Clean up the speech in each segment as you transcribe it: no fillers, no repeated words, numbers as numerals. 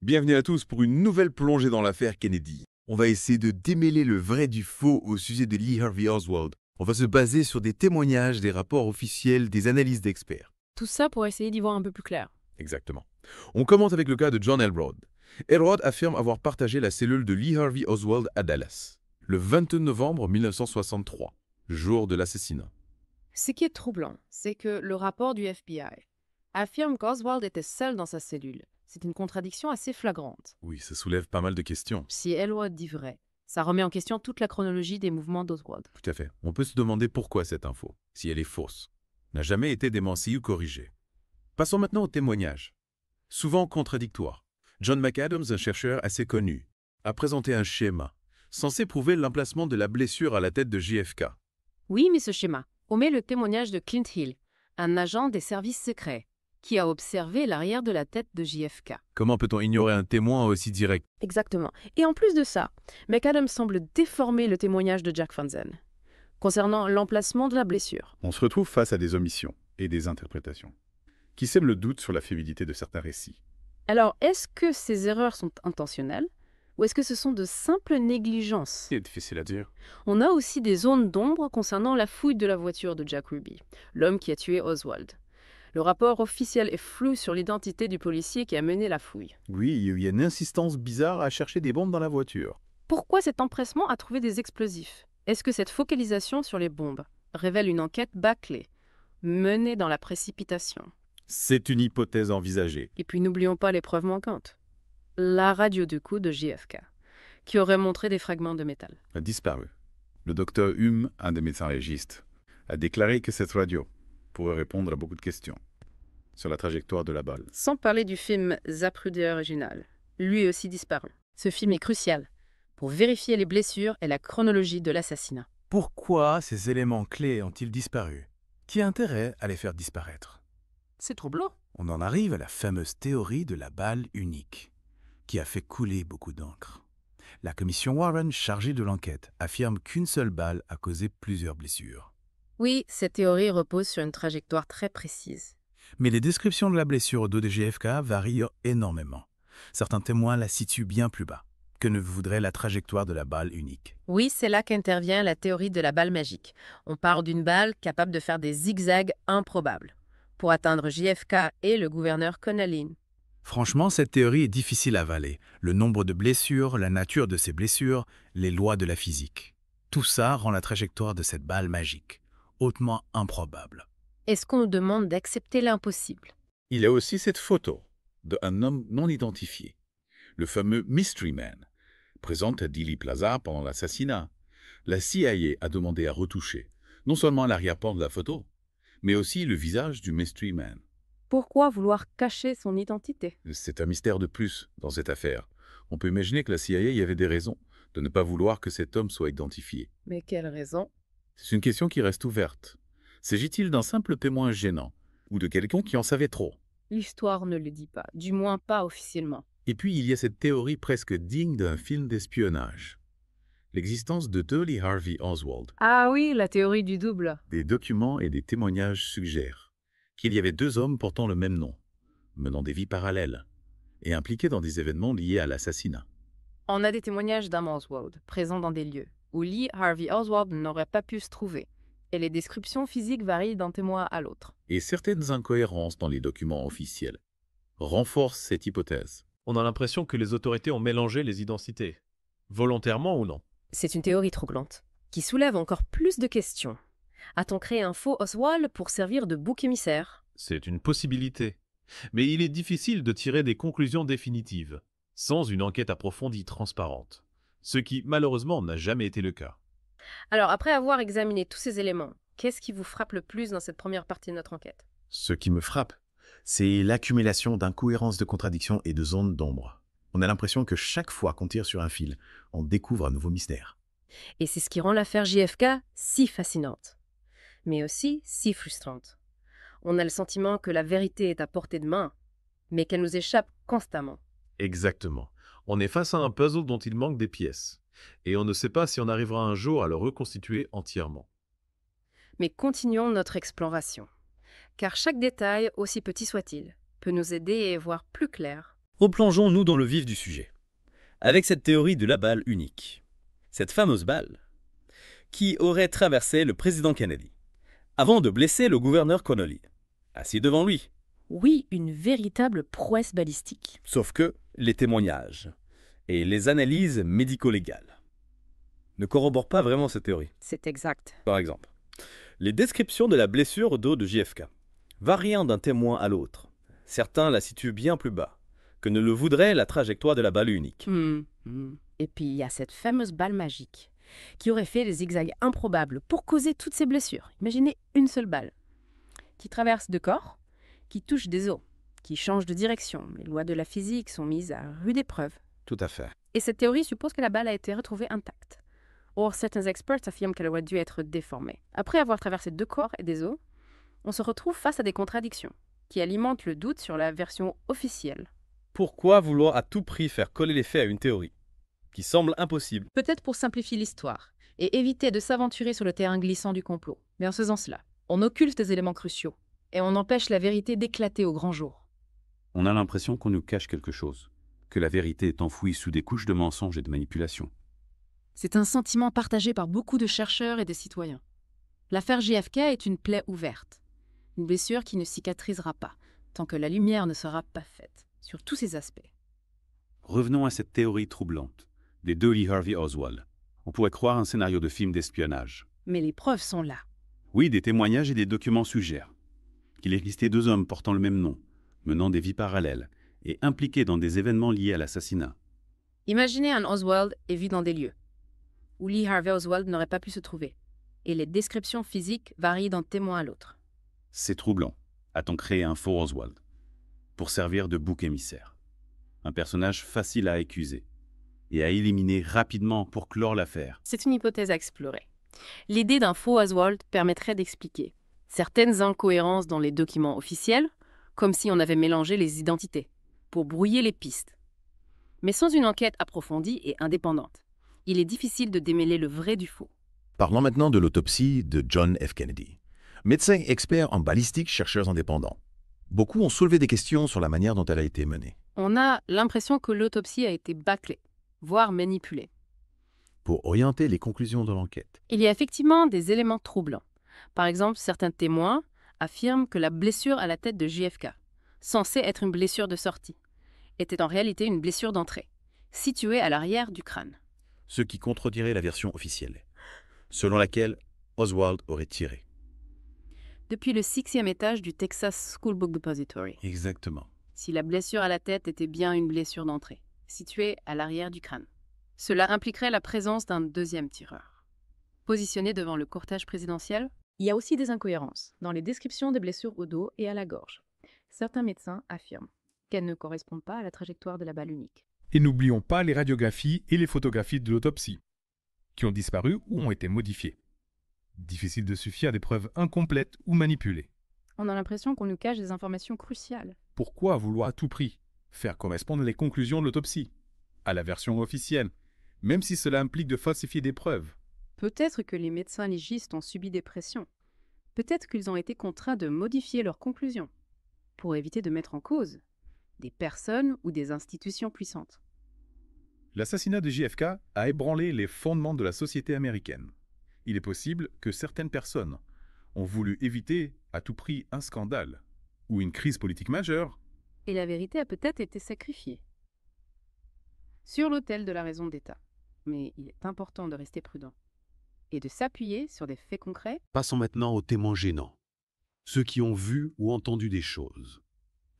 Bienvenue à tous pour une nouvelle plongée dans l'affaire Kennedy. On va essayer de démêler le vrai du faux au sujet de Lee Harvey Oswald. On va se baser sur des témoignages, des rapports officiels, des analyses d'experts. Tout ça pour essayer d'y voir un peu plus clair. Exactement. On commence avec le cas de John Elrod. Elrod affirme avoir partagé la cellule de Lee Harvey Oswald à Dallas, le 22 novembre 1963, jour de l'assassinat. Ce qui est troublant, c'est que le rapport du FBI affirme qu'Oswald était seul dans sa cellule. C'est une contradiction assez flagrante. Oui, ça soulève pas mal de questions. Si Elrod dit vrai, ça remet en question toute la chronologie des mouvements d'Oswald. Tout à fait. On peut se demander pourquoi cette info, si elle est fausse, n'a jamais été démentie ou corrigée. Passons maintenant au témoignage. Souvent contradictoire. John McAdams, un chercheur assez connu, a présenté un schéma censé prouver l'emplacement de la blessure à la tête de JFK. Oui, mais ce schéma omet le témoignage de Clint Hill, un agent des services secrets, qui a observé l'arrière de la tête de JFK. Comment peut-on ignorer un témoin aussi direct? Exactement. Et en plus de ça, McAdams semble déformer le témoignage de Jack Franzen concernant l'emplacement de la blessure. On se retrouve face à des omissions et des interprétations qui sèment le doute sur la fiabilité de certains récits. Alors, est-ce que ces erreurs sont intentionnelles ou est-ce que ce sont de simples négligences? C'est difficile à dire. On a aussi des zones d'ombre concernant la fouille de la voiture de Jack Ruby, l'homme qui a tué Oswald. Le rapport officiel est flou sur l'identité du policier qui a mené la fouille. Oui, il y a une insistance bizarre à chercher des bombes dans la voiture. Pourquoi cet empressement à trouver des explosifs? Est-ce que cette focalisation sur les bombes révèle une enquête bâclée, menée dans la précipitation? C'est une hypothèse envisagée. Et puis n'oublions pas les preuves manquantes. La radio de coup de JFK, qui aurait montré des fragments de métal. A disparu. Le docteur Hume, un des médecins légistes, a déclaré que cette radio pourrait répondre à beaucoup de questions sur la trajectoire de la balle. Sans parler du film Zapruder original, lui aussi disparu. Ce film est crucial pour vérifier les blessures et la chronologie de l'assassinat. Pourquoi ces éléments clés ont-ils disparu? Qui a intérêt à les faire disparaître? C'est troublant. On en arrive à la fameuse théorie de la balle unique, qui a fait couler beaucoup d'encre. La commission Warren, chargée de l'enquête, affirme qu'une seule balle a causé plusieurs blessures. Oui, cette théorie repose sur une trajectoire très précise. Mais les descriptions de la blessure au dos de JFK varient énormément. Certains témoins la situent bien plus bas que ne voudrait la trajectoire de la balle unique. Oui, c'est là qu'intervient la théorie de la balle magique. On parle d'une balle capable de faire des zigzags improbables pour atteindre JFK et le gouverneur Connelly. Franchement, cette théorie est difficile à avaler. Le nombre de blessures, la nature de ces blessures, les lois de la physique. Tout ça rend la trajectoire de cette balle magique hautement improbable. Est-ce qu'on nous demande d'accepter l'impossible? Il y a aussi cette photo d'un homme non identifié, le fameux Mystery Man, présente à Dealey Plaza pendant l'assassinat. La CIA a demandé à retoucher non seulement l'arrière-plan de la photo, mais aussi le visage du Mystery Man. Pourquoi vouloir cacher son identité? C'est un mystère de plus dans cette affaire. On peut imaginer que la CIA y avait des raisons de ne pas vouloir que cet homme soit identifié. Mais quelle raison? C'est une question qui reste ouverte. S'agit-il d'un simple témoin gênant ou de quelqu'un qui en savait trop? L'histoire ne le dit pas, du moins pas officiellement. Et puis il y a cette théorie presque digne d'un film d'espionnage. L'existence de deux Lee Harvey Oswald. Ah oui, la théorie du double. Des documents et des témoignages suggèrent qu'il y avait deux hommes portant le même nom, menant des vies parallèles et impliqués dans des événements liés à l'assassinat. On a des témoignages d'Am Oswald, présents dans des lieux où Lee Harvey Oswald n'aurait pas pu se trouver, et les descriptions physiques varient d'un témoin à l'autre. Et certaines incohérences dans les documents officiels renforcent cette hypothèse. On a l'impression que les autorités ont mélangé les identités, volontairement ou non. C'est une théorie troublante, qui soulève encore plus de questions. A-t-on créé un faux Oswald pour servir de bouc émissaire? C'est une possibilité. Mais il est difficile de tirer des conclusions définitives, sans une enquête approfondie transparente. Ce qui, malheureusement, n'a jamais été le cas. Alors, après avoir examiné tous ces éléments, qu'est-ce qui vous frappe le plus dans cette première partie de notre enquête? Ce qui me frappe, c'est l'accumulation d'incohérences, de contradictions et de zones d'ombre. On a l'impression que chaque fois qu'on tire sur un fil, on découvre un nouveau mystère. Et c'est ce qui rend l'affaire JFK si fascinante, mais aussi si frustrante. On a le sentiment que la vérité est à portée de main, mais qu'elle nous échappe constamment. Exactement. On est face à un puzzle dont il manque des pièces. Et on ne sait pas si on arrivera un jour à le reconstituer entièrement. Mais continuons notre exploration, car chaque détail, aussi petit soit-il, peut nous aider à y voir plus clair Replongeons-nous dans le vif du sujet. Avec cette théorie de la balle unique. Cette fameuse balle qui aurait traversé le président Kennedy avant de blesser le gouverneur Connolly, assis devant lui. Oui, une véritable prouesse balistique. Sauf que les témoignages et les analyses médico-légales ne corroborent pas vraiment cette théorie. C'est exact. Par exemple, les descriptions de la blessure au dos de JFK, variant d'un témoin à l'autre, certains la situent bien plus bas que ne le voudrait la trajectoire de la balle unique. Et puis il y a cette fameuse balle magique qui aurait fait des zigzags improbables pour causer toutes ces blessures. Imaginez une seule balle qui traverse deux corps, qui touche des os, qui change de direction. Les lois de la physique sont mises à rude épreuve. Tout à fait. Et cette théorie suppose que la balle a été retrouvée intacte. Or, certains experts affirment qu'elle aurait dû être déformée. Après avoir traversé deux corps et des os, on se retrouve face à des contradictions qui alimentent le doute sur la version officielle. Pourquoi vouloir à tout prix faire coller les faits à une théorie qui semble impossible? Peut-être pour simplifier l'histoire et éviter de s'aventurer sur le terrain glissant du complot. Mais en faisant cela, on occulte des éléments cruciaux et on empêche la vérité d'éclater au grand jour. On a l'impression qu'on nous cache quelque chose, que la vérité est enfouie sous des couches de mensonges et de manipulation. C'est un sentiment partagé par beaucoup de chercheurs et de citoyens. L'affaire JFK est une plaie ouverte, une blessure qui ne cicatrisera pas tant que la lumière ne sera pas faite sur tous ses aspects. Revenons à cette théorie troublante des deux Lee Harvey Oswald. On pourrait croire un scénario de film d'espionnage. Mais les preuves sont là. Oui, des témoignages et des documents suggèrent qu'il existait deux hommes portant le même nom, menant des vies parallèles et impliqués dans des événements liés à l'assassinat. Imaginez un Oswald est vu dans des lieux où Lee Harvey Oswald n'aurait pas pu se trouver, et les descriptions physiques varient d'un témoin à l'autre. C'est troublant. A-t-on créé un faux Oswald pour servir de bouc émissaire? Un personnage facile à accuser et à éliminer rapidement pour clore l'affaire. C'est une hypothèse à explorer. L'idée d'un faux Oswald permettrait d'expliquer certaines incohérences dans les documents officiels, comme si on avait mélangé les identités, pour brouiller les pistes. Mais sans une enquête approfondie et indépendante, il est difficile de démêler le vrai du faux. Parlons maintenant de l'autopsie de John F. Kennedy. Médecins experts en balistique, chercheurs indépendants. Beaucoup ont soulevé des questions sur la manière dont elle a été menée. On a l'impression que l'autopsie a été bâclée, voire manipulée. Pour orienter les conclusions de l'enquête. Il y a effectivement des éléments troublants. Par exemple, certains témoins affirment que la blessure à la tête de JFK, censée être une blessure de sortie, était en réalité une blessure d'entrée, située à l'arrière du crâne. Ce qui contredirait la version officielle, selon laquelle Oswald aurait tiré. Depuis le 6e étage du Texas School Book Depository. Exactement. Si la blessure à la tête était bien une blessure d'entrée, située à l'arrière du crâne. Cela impliquerait la présence d'un deuxième tireur. Positionné devant le cortège présidentiel, il y a aussi des incohérences dans les descriptions des blessures au dos et à la gorge. Certains médecins affirment qu'elles ne correspondent pas à la trajectoire de la balle unique. Et n'oublions pas les radiographies et les photographies de l'autopsie, qui ont disparu ou ont été modifiées. Difficile de se fier à des preuves incomplètes ou manipulées. On a l'impression qu'on nous cache des informations cruciales. Pourquoi vouloir à tout prix faire correspondre les conclusions de l'autopsie à la version officielle, même si cela implique de falsifier des preuves? Peut-être que les médecins légistes ont subi des pressions. Peut-être qu'ils ont été contraints de modifier leurs conclusions pour éviter de mettre en cause des personnes ou des institutions puissantes. L'assassinat de JFK a ébranlé les fondements de la société américaine. Il est possible que certaines personnes ont voulu éviter à tout prix un scandale ou une crise politique majeure. Et la vérité a peut-être été sacrifiée sur l'autel de la raison d'État. Mais il est important de rester prudent et de s'appuyer sur des faits concrets. Passons maintenant aux témoins gênants. Ceux qui ont vu ou entendu des choses,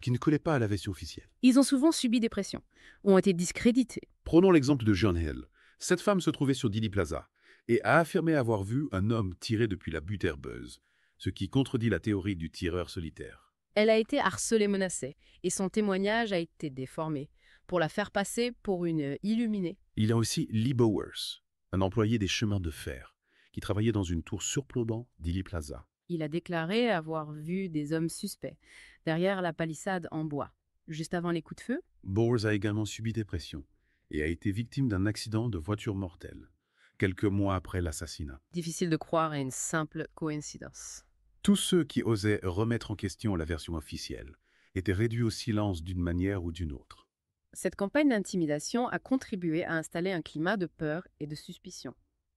qui ne collaient pas à la version officielle. Ils ont souvent subi des pressions, ont été discrédités. Prenons l'exemple de John Hill. Cette femme se trouvait sur Dealey Plaza et a affirmé avoir vu un homme tirer depuis la butte herbeuse, ce qui contredit la théorie du tireur solitaire. Elle a été harcelée, menacée, et son témoignage a été déformé pour la faire passer pour une illuminée. Il y a aussi Lee Bowers, un employé des chemins de fer, qui travaillait dans une tour surplombant Dealey Plaza. Il a déclaré avoir vu des hommes suspects derrière la palissade en bois, juste avant les coups de feu. Bowers a également subi des pressions et a été victime d'un accident de voiture mortel, quelques mois après l'assassinat. Difficile de croire à une simple coïncidence. Tous ceux qui osaient remettre en question la version officielle étaient réduits au silence d'une manière ou d'une autre. Cette campagne d'intimidation a contribué à installer un climat de peur et de suspicion,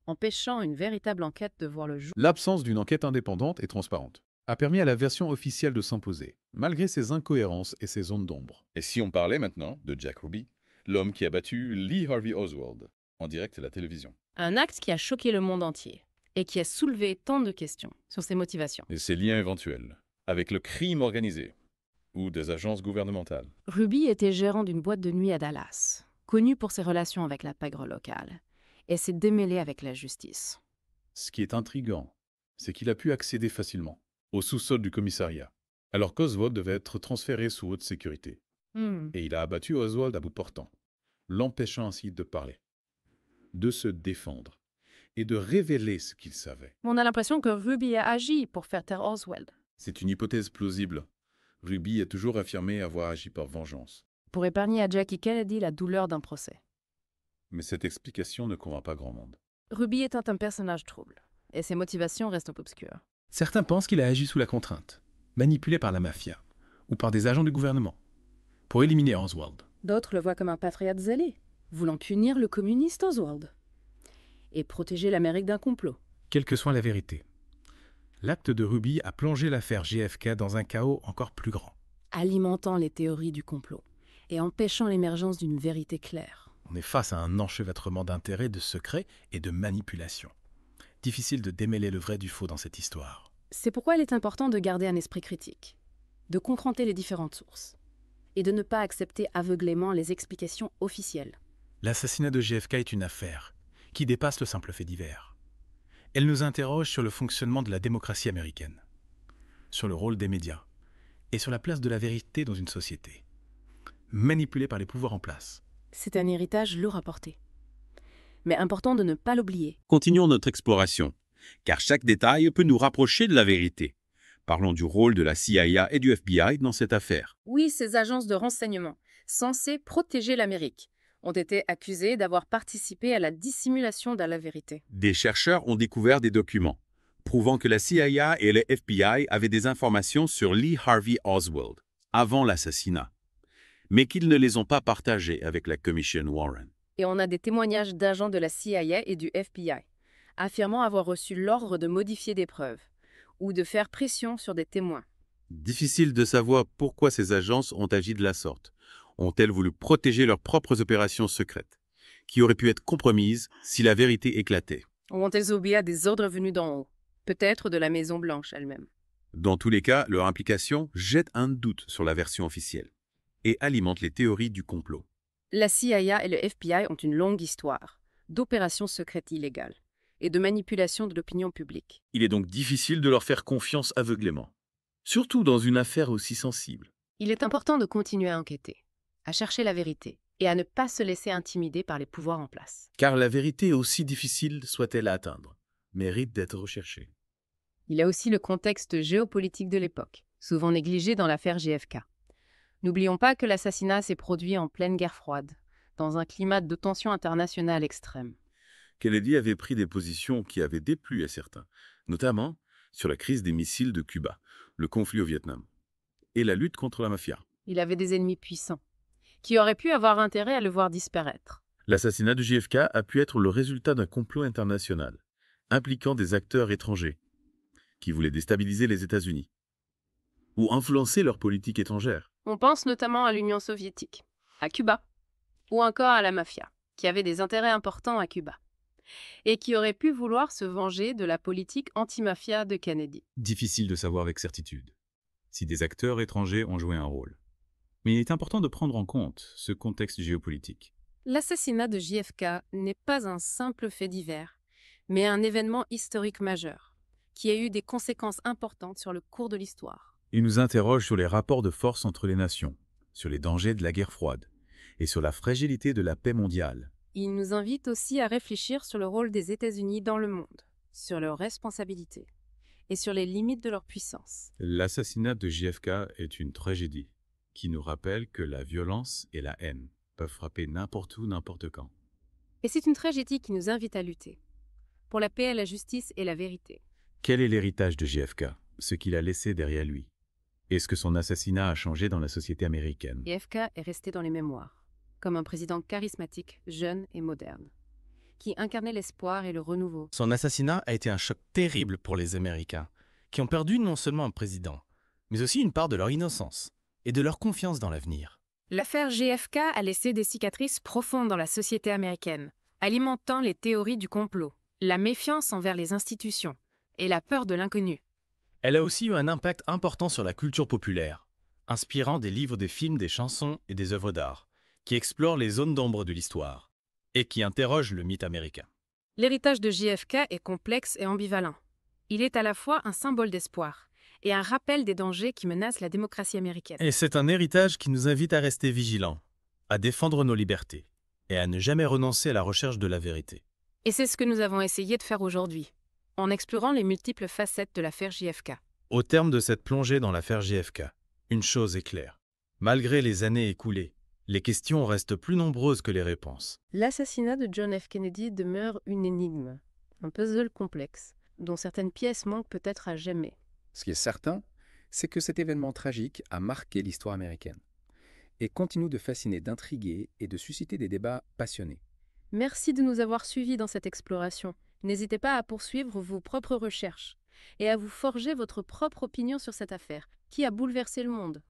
empêchant une véritable enquête de voir le jour. L'absence d'une enquête indépendante et transparente a permis à la version officielle de s'imposer, malgré ses incohérences et ses zones d'ombre. Et si on parlait maintenant de Jack Ruby, l'homme qui a battu Lee Harvey Oswald en direct à la télévision. Un acte qui a choqué le monde entier et qui a soulevé tant de questions sur ses motivations. Et ses liens éventuels avec le crime organisé ou des agences gouvernementales. Ruby était gérant d'une boîte de nuit à Dallas, connu pour ses relations avec la pègre locale, et s'est démêlé avec la justice. Ce qui est intriguant, c'est qu'il a pu accéder facilement au sous-sol du commissariat, alors qu'Oswald devait être transféré sous haute sécurité. Et il a abattu Oswald à bout portant, l'empêchant ainsi de parler, de se défendre et de révéler ce qu'il savait. On a l'impression que Ruby a agi pour faire taire Oswald. C'est une hypothèse plausible. Ruby a toujours affirmé avoir agi par vengeance. Pour épargner à Jackie Kennedy la douleur d'un procès. Mais cette explication ne convainc pas grand monde. Ruby est un personnage trouble, et ses motivations restent obscures. Certains pensent qu'il a agi sous la contrainte, manipulé par la mafia ou par des agents du gouvernement, pour éliminer Oswald. D'autres le voient comme un patriote zélé, voulant punir le communiste Oswald et protéger l'Amérique d'un complot. Quelle que soit la vérité, l'acte de Ruby a plongé l'affaire JFK dans un chaos encore plus grand. Alimentant les théories du complot et empêchant l'émergence d'une vérité claire. On est face à un enchevêtrement d'intérêts, de secrets et de manipulations. Difficile de démêler le vrai du faux dans cette histoire. C'est pourquoi il est important de garder un esprit critique, de confronter les différentes sources et de ne pas accepter aveuglément les explications officielles. L'assassinat de JFK est une affaire qui dépasse le simple fait divers. Elle nous interroge sur le fonctionnement de la démocratie américaine, sur le rôle des médias et sur la place de la vérité dans une société, manipulée par les pouvoirs en place. C'est un héritage lourd à porter, mais important de ne pas l'oublier. Continuons notre exploration, car chaque détail peut nous rapprocher de la vérité. Parlons du rôle de la CIA et du FBI dans cette affaire. Oui, ces agences de renseignement, censées protéger l'Amérique, ont été accusées d'avoir participé à la dissimulation de la vérité. Des chercheurs ont découvert des documents prouvant que la CIA et le FBI avaient des informations sur Lee Harvey Oswald avant l'assassinat, mais qu'ils ne les ont pas partagées avec la Commission Warren. Et on a des témoignages d'agents de la CIA et du FBI, affirmant avoir reçu l'ordre de modifier des preuves ou de faire pression sur des témoins. Difficile de savoir pourquoi ces agences ont agi de la sorte. Ont-elles voulu protéger leurs propres opérations secrètes, qui auraient pu être compromises si la vérité éclatait? Ou ont-elles obéi à des ordres venus d'en haut, peut-être de la Maison-Blanche elle-même? Dans tous les cas, leur implication jette un doute sur la version officielle et alimente les théories du complot. La CIA et le FBI ont une longue histoire d'opérations secrètes illégales et de manipulation de l'opinion publique. Il est donc difficile de leur faire confiance aveuglément, surtout dans une affaire aussi sensible. Il est important de continuer à enquêter, à chercher la vérité et à ne pas se laisser intimider par les pouvoirs en place. Car la vérité, aussi difficile soit-elle à atteindre, mérite d'être recherchée. Il y a aussi le contexte géopolitique de l'époque, souvent négligé dans l'affaire JFK. N'oublions pas que l'assassinat s'est produit en pleine guerre froide, dans un climat de tension internationale extrême. Kennedy avait pris des positions qui avaient déplu à certains, notamment sur la crise des missiles de Cuba, le conflit au Vietnam et la lutte contre la mafia. Il avait des ennemis puissants, qui auraient pu avoir intérêt à le voir disparaître. L'assassinat de JFK a pu être le résultat d'un complot international, impliquant des acteurs étrangers, qui voulaient déstabiliser les États-Unis, ou influencer leur politique étrangère. On pense notamment à l'Union soviétique, à Cuba, ou encore à la mafia, qui avait des intérêts importants à Cuba, et qui aurait pu vouloir se venger de la politique anti-mafia de Kennedy. Difficile de savoir avec certitude si des acteurs étrangers ont joué un rôle. Mais il est important de prendre en compte ce contexte géopolitique. L'assassinat de JFK n'est pas un simple fait divers, mais un événement historique majeur, qui a eu des conséquences importantes sur le cours de l'histoire. Il nous interroge sur les rapports de force entre les nations, sur les dangers de la guerre froide et sur la fragilité de la paix mondiale. Il nous invite aussi à réfléchir sur le rôle des États-Unis dans le monde, sur leurs responsabilités et sur les limites de leur puissance. L'assassinat de JFK est une tragédie qui nous rappelle que la violence et la haine peuvent frapper n'importe où, n'importe quand. Et c'est une tragédie qui nous invite à lutter pour la paix, la justice et la vérité. Quel est l'héritage de JFK, ce qu'il a laissé derrière lui? Est-ce que son assassinat a changé dans la société américaine? JFK est resté dans les mémoires, comme un président charismatique, jeune et moderne, qui incarnait l'espoir et le renouveau. Son assassinat a été un choc terrible pour les Américains, qui ont perdu non seulement un président, mais aussi une part de leur innocence et de leur confiance dans l'avenir. L'affaire JFK a laissé des cicatrices profondes dans la société américaine, alimentant les théories du complot, la méfiance envers les institutions et la peur de l'inconnu. Elle a aussi eu un impact important sur la culture populaire, inspirant des livres, des films, des chansons et des œuvres d'art, qui explorent les zones d'ombre de l'histoire et qui interrogent le mythe américain. L'héritage de JFK est complexe et ambivalent. Il est à la fois un symbole d'espoir et un rappel des dangers qui menacent la démocratie américaine. Et c'est un héritage qui nous invite à rester vigilants, à défendre nos libertés et à ne jamais renoncer à la recherche de la vérité. Et c'est ce que nous avons essayé de faire aujourd'hui, en explorant les multiples facettes de l'affaire JFK. Au terme de cette plongée dans l'affaire JFK, une chose est claire. Malgré les années écoulées, les questions restent plus nombreuses que les réponses. L'assassinat de John F. Kennedy demeure une énigme, un puzzle complexe, dont certaines pièces manquent peut-être à jamais. Ce qui est certain, c'est que cet événement tragique a marqué l'histoire américaine et continue de fasciner, d'intriguer et de susciter des débats passionnés. Merci de nous avoir suivis dans cette exploration. N'hésitez pas à poursuivre vos propres recherches et à vous forger votre propre opinion sur cette affaire qui a bouleversé le monde.